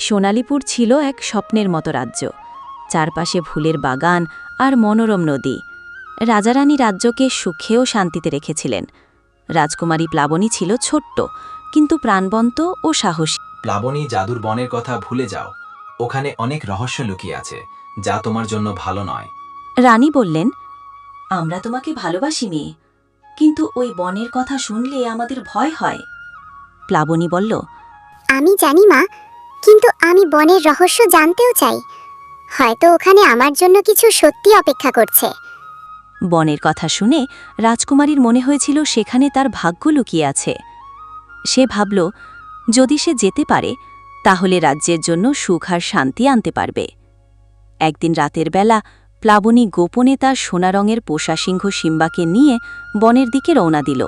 সোনালীপুর ছিল এক স্বপ্নের মতো রাজ্য। চারপাশে ফুলের বাগান আর মনোরম নদী। রাজারানী রাজ্যকে সুখে ও শান্তিতে রেখেছিলেন। রাজকুমারী প্লাবনী ছিল ছোট্ট, কিন্তু প্রাণবন্ত ও সাহসী। প্লাবনী, জাদুর বনের কথা ভুলে যাও। ওখানে অনেক রহস্য লুকিয়ে আছে, যা তোমার জন্য ভালো নয়। রানী বললেন, আমরা তোমাকে ভালোবাসি মেয়ে, কিন্তু ওই বনের কথা শুনলে আমাদের ভয় হয়। প্লাবনী বলল, আমি জানি মা, কিন্তু আমি বনের রহস্য জানতেও চাই। হয়তো ওখানে আমার জন্য কিছু সত্যি অপেক্ষা করছে। বনের কথা শুনে রাজকুমারীর মনে হয়েছিল সেখানে তার ভাগ্য লুকিয়ে আছে। সে ভাবল, যদি সে যেতে পারে তাহলে রাজ্যের জন্য সুখ আর শান্তি আনতে পারবে। একদিন রাতের বেলা প্লাবনী গোপনে তার সোনা রঙের পোষা সিংহ সিম্বাকে নিয়ে বনের দিকে রওনা দিল।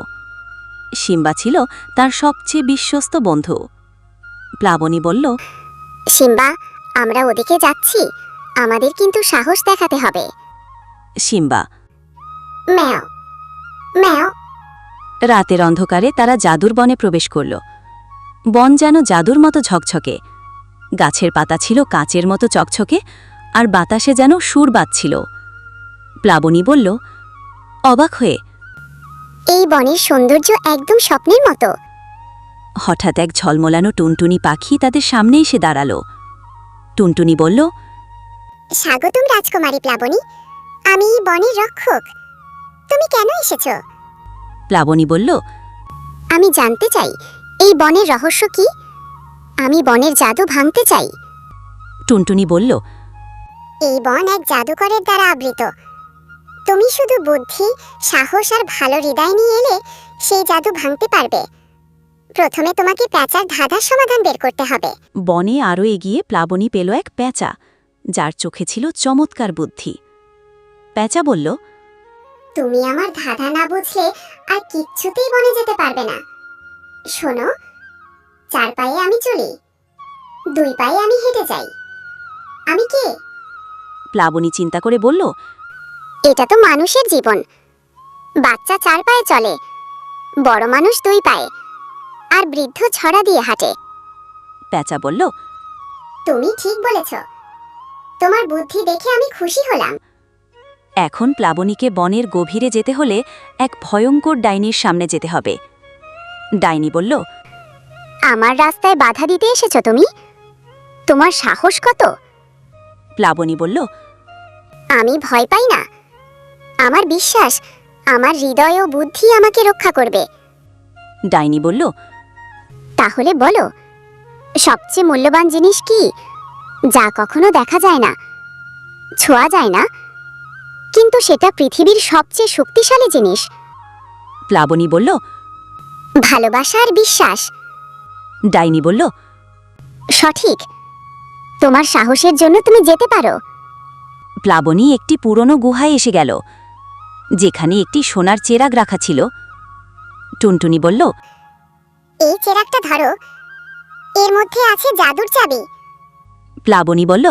সিম্বা ছিল তার সবচেয়ে বিশ্বস্ত বন্ধু। প্লাবনী বলল, সিম্বা, আমরা ওদিকে যাচ্ছি, আমাদের কিন্তু সাহস দেখাতে হবে। সিম্বা, ম্যাও ম্যাও। রাতের অন্ধকারে তারা জাদুর বনে প্রবেশ করল। বন যেন জাদুর মতো ঝকঝকে। গাছের পাতা ছিল কাচের মতো চকচকে, আর বাতাসে যেন সুর বাজছিল। প্লাবনী বলল, অবাক হয়ে, এই বনের সৌন্দর্য একদম স্বপ্নের মতো। হঠাৎ এক ঝলমলানো টুনটুনি পাখি তাদের সামনে এসে দাঁড়াল। টুনটুনি বলল, স্বাগতম রাজকুমারী প্লাবনী, আমি বনের রক্ষক। তুমি কেন এসেছো? প্লাবনী বলল, আমি জানতে চাই এই বনের রহস্য কি। আমি বনের জাদু ভাঙতে চাই। টুনটুনি বলল, এই বন এক জাদুকরের দ্বারা আবৃত। তুমি শুধু বুদ্ধি, সাহস আর ভালো হৃদয় নিয়ে এলে সেই জাদু ভাঙতে পারবে। প্রথমে তোমাকে প্যাঁচার ধাঁধার সমাধান বের করতে হবে। বনে আরও এগিয়ে প্লাবনী পেল এক প্যাঁচা, যার চোখে ছিল চমৎকার বুদ্ধি। প্যাঁচা বলল, তুমি আমার ধাঁধা না বুঝলে আর কিচ্ছুতেই বনে যেতে পারবে না। শোনো, 4 পায়ে আমি চলি, 2 পায়ে আমি হেঁটে যাই। আমি কে? প্লাবনী চিন্তা করে বলল, এটা তো মানুষের জীবন। বাচ্চা 4 পায়ে চলে, বড় মানুষ 2 পায়ে, আর বৃদ্ধ ছড়া দিয়ে হাঁটে। প্যাঁচা বলল, তুমি ঠিক বলেছ। তোমার বুদ্ধি দেখে আমি খুশি হলাম। এখন প্লাবনীকে বনের গভীরে যেতে হলে এক ভয়ঙ্কর ডাইনির সামনে যেতে হবে। ডাইনি বলল, আমার রাস্তায় বাধা দিতে এসেছো তুমি? তোমার সাহস কত? প্লাবনী বলল, আমি ভয় পাই না। আমার বিশ্বাস, আমার হৃদয় ও বুদ্ধি আমাকে রক্ষা করবে। ডাইনি বলল, তাহলে বলো, সবচেয়ে মূল্যবান জিনিস কি, যা কখনো দেখা যায় না, ছোঁয়া যায় না, কিন্তু সেটা পৃথিবীর সবচেয়ে শক্তিশালী জিনিস? প্লাবনী বলল, ভালোবাসা আর বিশ্বাস। ডাইনি বলল, সঠিক। তোমার সাহসের জন্য তুমি যেতে পারো। প্লাবনী একটি পুরনো গুহায় এসে গেল, যেখানে একটি সোনার চেরাগ রাখা ছিল। টুনটুনি বলল, এই চেরাগটা ধরো, এর মধ্যে আছে জাদুর চাবি। প্লাবনী বলল,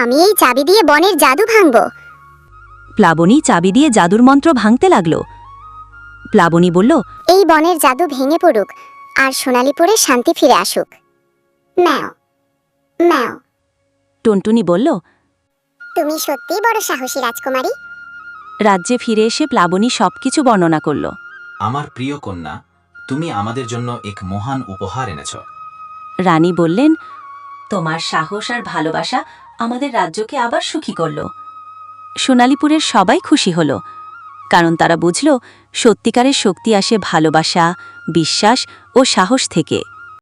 আমি এই চাবি দিয়ে বনের জাদু ভাঙব। প্লাবনী চাবি দিয়ে জাদুর মন্ত্র ভাঙতে লাগল। প্লাবনী বলল, এই বনের জাদু ভেঙে পড়ুক আর সোনালীপুরে শান্তি ফিরে আসুক। ম্যাও ম্যাও। টুনটুনি বলল, তুমি সত্যিই বড় সাহসী রাজকুমারী। রাজ্যে ফিরে এসে প্লাবনী সবকিছু বর্ণনা করল। আমার প্রিয় কন্যা, তুমি আমাদের জন্য এক মহান উপহার এনেছ। রানী বললেন, তোমার সাহস আর ভালোবাসা আমাদের রাজ্যকে আবার সুখী করল। সোনালীপুরের সবাই খুশি হল, কারণ তারা বুঝল সত্যিকারের শক্তি আসে ভালোবাসা, বিশ্বাস ও সাহস থেকে।